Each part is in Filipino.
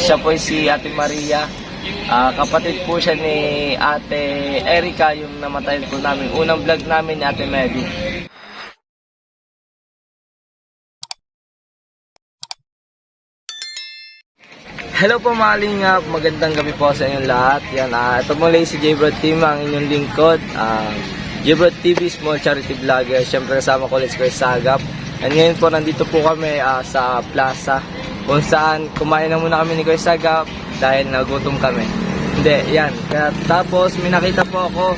Siya po si Ate Maria. Kapatid po siya ni Ate Erica, yung namatay po namin. Unang vlog namin ni Ate Medi. Hello po mga Lingap, magandang gabi po sa inyong lahat. Yan, ito muli si J-Brod Team, ang inyong lingkod. J-Brod TV, small charity vlogger. Siyempre kasama ko ulit si Kuya Sagap. And ngayon po, nandito po kami sa plaza, kung saan kumain na muna kami ni Kuya Sagap dahil nagutom kami. Hindi, yan. Tapos may nakita po ako,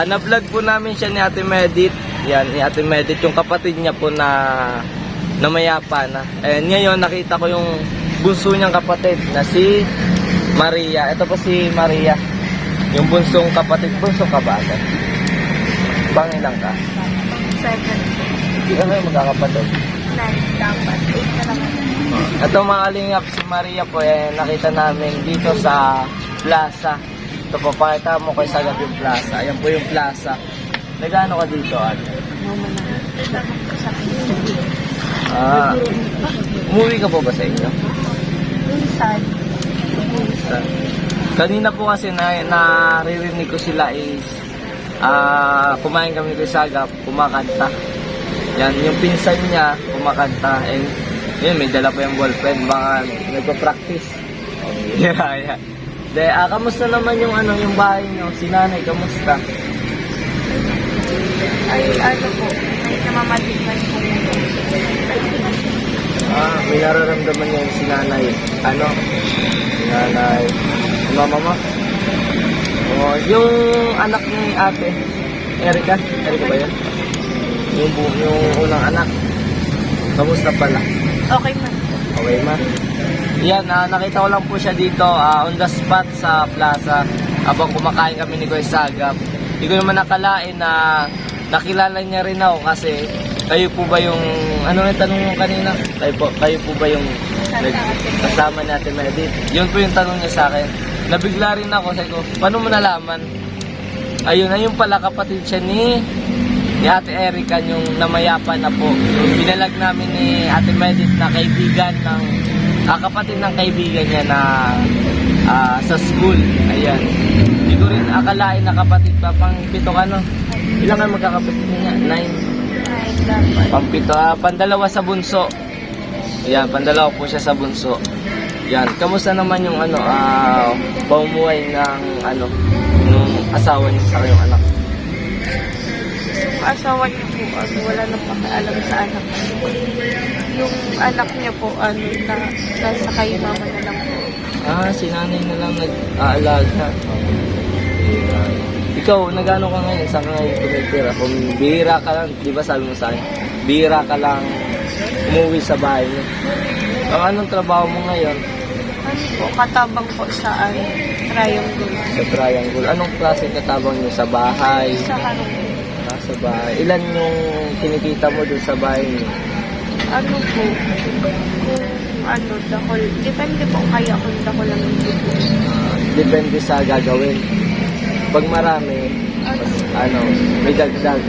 na-vlog po namin siya ni Ate Medit. Yan, ni Ate Medit, yung kapatid niya po na mayapa na. And ngayon nakita ko yung bunso niyang kapatid na si Maria. Ito po si Maria, yung bunsong kapatid. Bunso ka ba? Ilang ka? 7. Hindi ka kayo magkakapatid? 9 dapat. 8 na naman. Ito mga Lingap, si Maria po nakita namin dito sa plaza. Ito po, pakita mo kay Sagap yung plaza. Ayan po yung plaza. Nagano ka dito, ate? Umuwi ka po ba sa inyo? Minsan. Kanina po kasi naririnig ko sila is kumain kami kay Sagap, kumakanta. Yan, yung pinsan niya kumakanta. And yun, may dala pa yung ballpen, baka nagpa-practice. Yeah. Kamusta naman yung yung bahay niyo? Si nanay, kamusta? Ay, po, may namamatigman po. May nararamdaman niya si nanay. Si nanay. Si mama mo? Yung anak ni ate, Erica ba yan? Yung unang anak. Kamusta pala? Okay man. Okay ma. Yan, nakita ko lang po siya dito on the spot sa plaza habang kumakain kami ni Kuya Sagap. Hindi ko naman nakalain na nakilala niya rin ako kasi kayo po ba yung, ano yung tanong yung kanina? Kayo po ba yung kasama natin na edit? Yun po yung tanong niya sa akin. Nabigla rin ako, sabi ko, paano mo nalaman? Ayun pala kapatid siya ni Ate Erica, yung namayapa na po. Yung binalag namin ni Ate Medit na kaibigan ng, kapatid ng kaibigan niya na sa school. Ayan. Hindi ko rin akalain na kapatid pa, pang pito ka no? Ilang nga magkakapatid niya? 9? Pampito, pandalawa sa bunso. Ayan, pandalawa po siya sa bunso. Yan, kamusta naman yung pamumuhay ng nung asawa niyo sa kayong anak? Yung asawa niya po, wala nang pakialam sa anak niya. Yung anak niya po, nasa kay mama na lang po. Si nanay na lang nag-aalaga. Ikaw, nag-ano ka ngayon? Saan ka ngayon tumitira? Kung bihira ka lang, di ba sabi mo sa akin? Bihira ka lang umuwi sa bahay niyo. Anong trabaho mo ngayon? Katabang po sa triangle. Sa triangle. Anong klase katabang niyo sa bahay? Sa harong. Sa bahay. Ilan yung kinikita mo dun sa bahay niyo? Dahol. Depende po kaya kung dahol lang yung dito. Depende sa gagawin. Pag marami, may dagdag.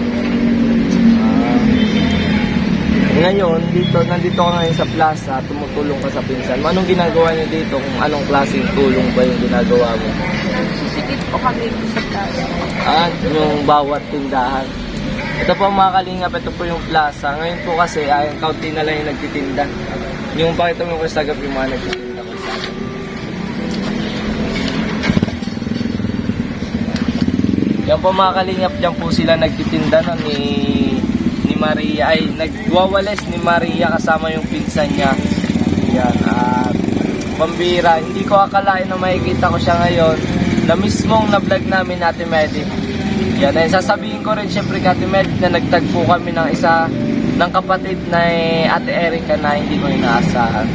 Ngayon, nandito ka ngayon sa plaza, tumutulong ka sa pinsan. Anong ginagawa niyo dito? Kung anong klaseng tulong ba yung ginagawa mo? Nagsisikip po kami sa plaza. Yung bawat tindahan. Ito po mga Kalingap, ito po yung plaza. Ngayon po kasi, kaunti na lang yung nagtitinda. Yung pakita mo yung Sagap yung mga nagtitinda ko sa akin. Yan po mga Kalingap, dyan po sila nagtitinda na ni Maria, nagwawales ni Maria kasama yung pinsan niya. Yan, pambira. Hindi ko akalain na makikita ko siya ngayon na mismong na-vlog namin Ate Medit. Yan, sasabihin ko rin syempre kay Ate Medit na nagtagpo kami ng isa ng kapatid na Ate Erica na hindi ko inaasahan.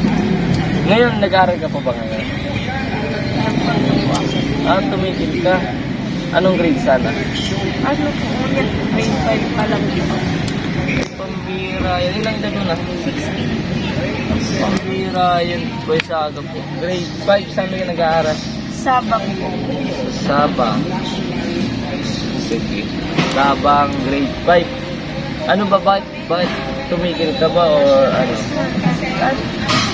Ngayon, nag-aaral ka pa ba ngayon? Tumigil ka. Anong grade sana? Grade 5 pa lang dito. Pambira, yan ilang edad mo na? 16. Pambira, yun po sa po. Grade 5, saan ka nag-aaral? Sabang po. Sabang. Sige. Sabang, grade 5. Ano ba, bakit tumigil ka ba or ano?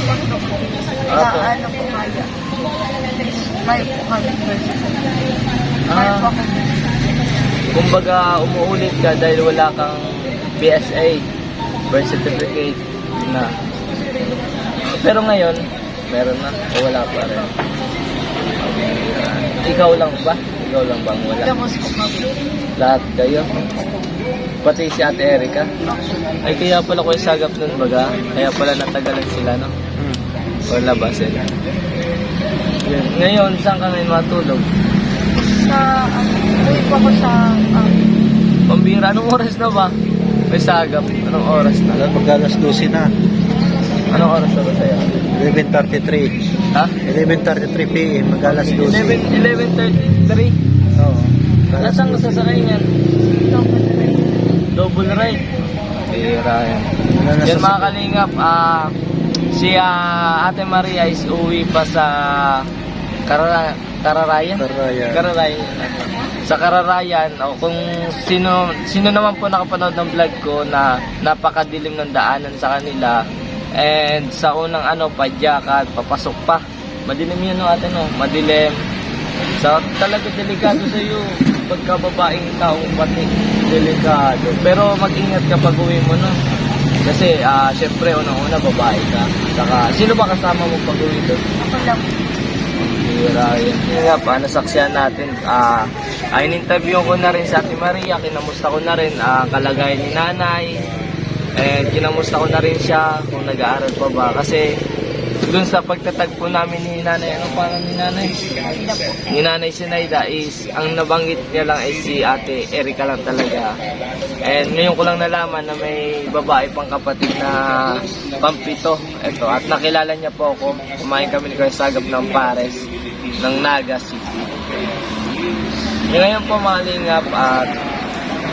Wag po. Opo. Na ano po kaya. May po kami birth certificate. May Ah. po ako. Kumbaga, umuulit ka dahil wala kang BSA, birth certificate na. Pero ngayon, meron na o wala pa rin. Ikaw lang ba? Ikaw lang bang wala? Damos po kami. Lahat kayo? Pati si Ate Erica? Ay, kaya pala ko sagap nun baga. Kaya pala natagalan sila, no? Wala ba sila? Yun. Ngayon, saan ka ngayon matulog? Sa, uwi po ako sa, Pambira, anong oras na ba? May sagap. Anong oras na? Mag alas 12 na. Anong oras na ba sa'yo? 11:33. Ha? 11:33 PM. Mag alas 12. 11:33? Oo. Nasaan ka sasakay niyan? double rate. Double ride. Bira yan. Wala na Yan sa- mga kalingap, si Ate Maria is uwi pa sa Kararayan? Kararayan. Kararayan. Sa Kararayan, kung sino naman po nakapanood ng vlog ko na napakadilim ng daanan sa kanila, and sa unang padyakan, papasok pa. Madilim yun, no, ate, no? Madilim. So, talaga delikado sa iyo pagka babaeng taong pati. Delikado. Pero mag-ingat ka pag uwi mo, no? Kasi, syempre, unang-una, babae ka. Saka, sino ba kasama mo pag uwi doon? Ako lang. Bira yun. Yun nga pa, nasaksihan natin. In-interview ko na rin sa Ate Maria. Kinamusta ko na rin kalagayan ni nanay. And kinamusta ko na rin siya kung nag-aaral pa ba. Kasi dun sa pagtatagpo namin ni nanay, ano parang ni nanay? Sinaida po. Ni nanay Sinaida is, ang nabanggit niya lang ay si Ate Erica lang talaga. And ngayon ko lang nalaman na may babae pang kapatid na pampito. Ito, at nakilala niya po ako. Kumain kami ni Kuya Sagap ng Pares ng Naga City. Ngayon po mga lingap, at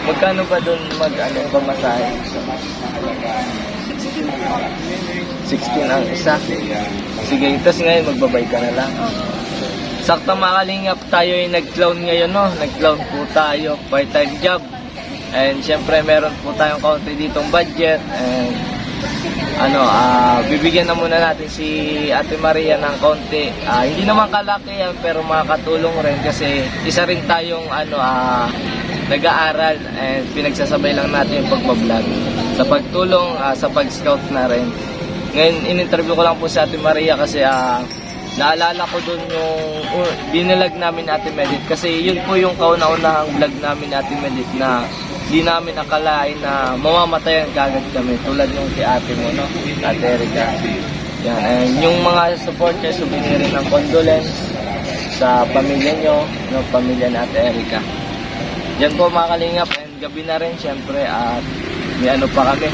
magkano ba dun pamasahe? 16 ang isa. Sige, tapos ngayon magbabay ka na lang. Sakta mga kalingap, tayo ay nag-clown ngayon, no? Nag-clown po tayo, part-time job. And syempre meron po tayong konti ditong budget. And bibigyan na muna natin si Ate Maria ng konti. Hindi naman kalaki yan, pero makakatulong rin kasi isa rin tayong nag-aaral and pinagsasabay lang natin yung pagbablog. Sa pagtulong, sa pag-scout na rin. Ngayon, in-interview ko lang po si Ate Maria kasi naalala ko dun yung binalag namin ni Ate Medit. Kasi yun po yung kauna-unahang vlog namin ni Ate Medit na di namin akalain na mamamatayan kagad kami. Tulad nung si ate mo, no? Ate Erica. Yan. And yung mga supporters, humingi rin ng condolence sa pamilya nyo, no? Pamilya ni Ate Erica. Yan po mga kalingap. And gabi na rin, syempre. At may pa kami.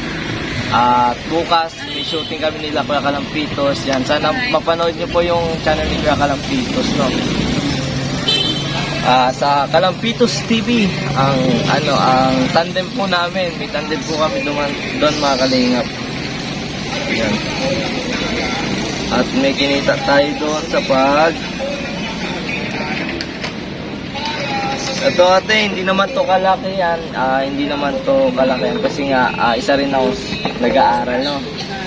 At bukas, may shooting kami nila Kuya Kalampitos. Yan, sana mapanood nyo po yung channel ni Kuya Kalampitos, no? Sa Kalampitos TV, ang tandem po namin. May tandem po kami doon mga kalingap. Yan. At may kinita tayo doon sa Ito ate, hindi naman to kalaki yan. Hindi naman to kalaki yan kasi nga isa rin ako nag-aaral, no?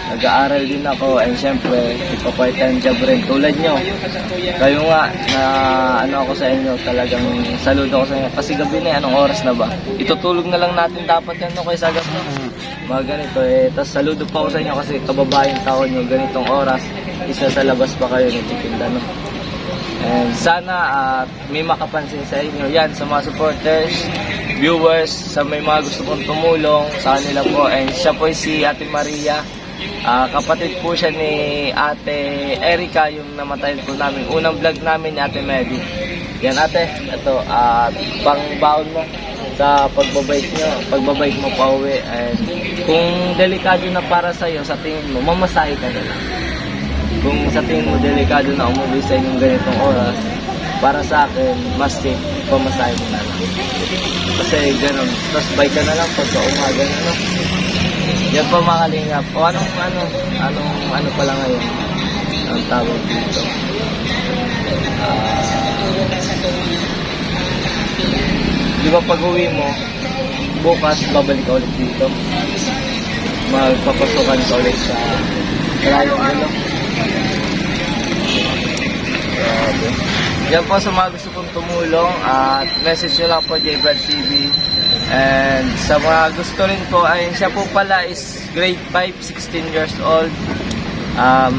Nag-aaral din ako and syempre ipa-part-time job rin tulad nyo. Kayo nga na ako sa inyo, talagang saludo ako sa inyo kasi gabi na, anong oras na ba? Itutulog na lang natin dapat yan, no? Kaya Sagap, no? Mga ganito tapos saludo pa ako sa inyo kasi kababaeng tao nyo, ganitong oras isa sa labas pa kayo nagtitinda, no? And sana may makapansin sa inyo yan, sa mga supporters, viewers, sa may mga gusto kong tumulong sa kanila po. And siya po si Ate Maria, kapatid po siya ni Ate Erica, yung namatay po namin unang vlog namin ni Ate Medi. Yan ate, ito pang-baon mo sa pagbabike mo pa uwi. And kung delikado na para sa'yo, sa tingin mo, mamasahe ka na lang. Kung sa tingin mo delikado na umuwi sa inyong ganitong oras, para sa akin, mas safe, pamasahe mo na lang. Kasi ganun, tapos bike ka na lang pagka umaga na, no? Yan po mga kalingap. O anong pala ngayon? Ang tawag dito. Di ba pag uwi mo, bukas babalik ka ulit dito. Magpapasukan ka ulit sa Araw-araw. Yan po sa mga gusto kong tumulong at message nyo lang po J-Brad TV. And sa mga gusto rin po, ay siya po pala is grade 5, 16 years old.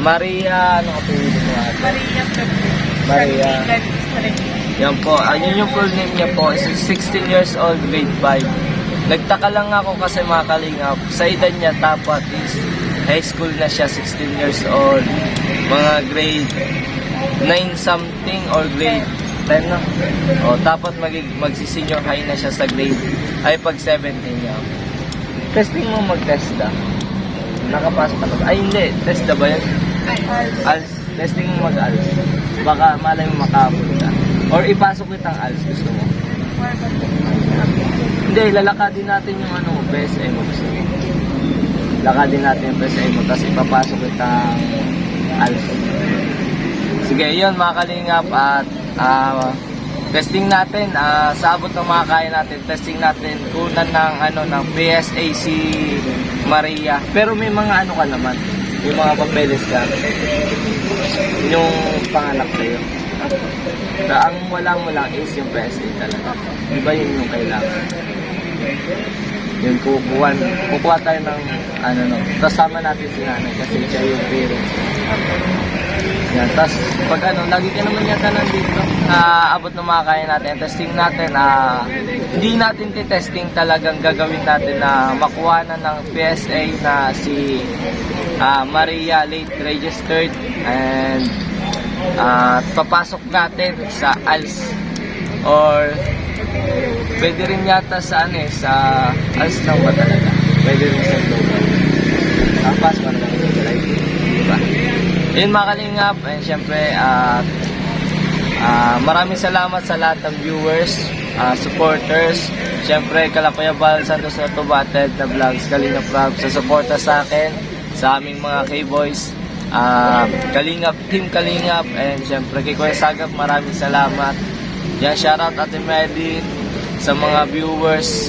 Maria, ano ka po yun mo ate? Maria Pepe. Maria. San Miguel, Estrella. Yan po, yun yung full name niya po is 16 years old, grade 5. Nagtaka lang ako kasi mga kalingap, sa edad niya tapat is high school na siya, 16 years old. Mga grade 9 something or grade 10 na. O, dapat magsi-senior high na siya sa grade, ay pag 17 niya. Testing mo mag-test da. Nakapasok ka na ba? Ay hindi, test da ba yan? ALS. Testing mo mag-ALS. Baka malay mo makapunta. Or ipasok kitang ALS, gusto mo? Hindi, lalakadin natin yung PSA mo gusto mo. Lakadin natin yung PSA mo, tapos ipapasok kitang ALS. Sige, yun mga kalingap at testing natin, sa abot ng mga kaya natin, testing natin kunan ng PSA si Maria. Pero may mga ka naman, may mga papeles ka. Yung panganak sa'yo. Ang wala mo lang is yung PSA talaga. Iba yun yung kailangan. Yung kukuha tayo ng tapos sama natin si nanay kasi siya yung parents. Yan, tapos pag lagi ka naman yata nandito, abot ng mga kaya natin, testing natin, hindi natin testing talagang gagawin natin na makuha na ng PSA na si Maria late registered and papasok natin sa ALS or pwede rin yata sa sa ALS lang ba talaga? Pwede rin sa global. Pasok na lang ito, right? Diba? Yun mga kalingap, and syempre maraming salamat sa lahat ng viewers, supporters, syempre Kalapayabal, Santos Autobated na vlogs, Kalingap Rob, sa suporta sa akin, sa aming mga K-Boys, Kalingap, Team Kalingap, and syempre kay Kuya Sagap, maraming salamat. Yan, shoutout Ate Medi, sa mga viewers,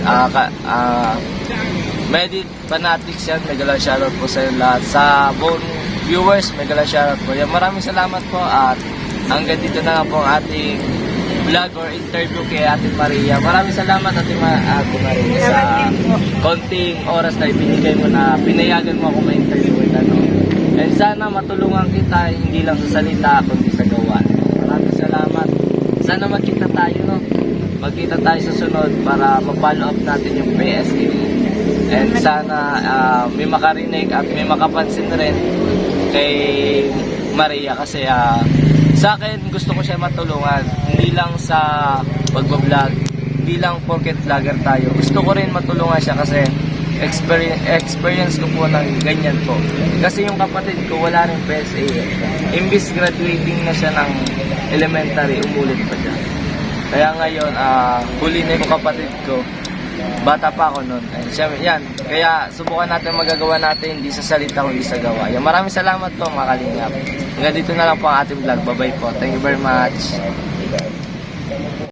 Medi Fanatics yan, megala shoutout po sa lahat. Sa buong viewers, megala shoutout po. Yan, maraming salamat po at hanggang dito na lang po ang ating vlog or interview kay Ate Maria. Maraming salamat Ate Maria sa konting oras na ibinigay mo na pinayagan mo ako ma-interview at And sana matulungan kita hindi lang sa salita kundi sa gawa. Maraming salamat. Sana magkita tayo, no? Magkita tayo sa sunod para ma-follow up natin yung PSA. And sana may makarinig at may makapansin rin kay Maria kasi sa akin gusto ko siya matulungan. Hindi lang sa pagbablog, hindi lang porket vlogger tayo. Gusto ko rin matulungan siya kasi experience ko po ng ganyan po. Kasi yung kapatid ko wala rin PSA. Imbis graduating na siya ng elementary, umulit pa siya. Kaya ngayon, huli na yung kapatid ko. Bata pa ako noon. Yan. Kaya subukan natin magagawa natin, hindi sa salita kundi sa gawa. Yan. Maraming salamat po mga kalingap. Hanggang dito na lang po ang ating vlog. Bye bye po. Thank you very much.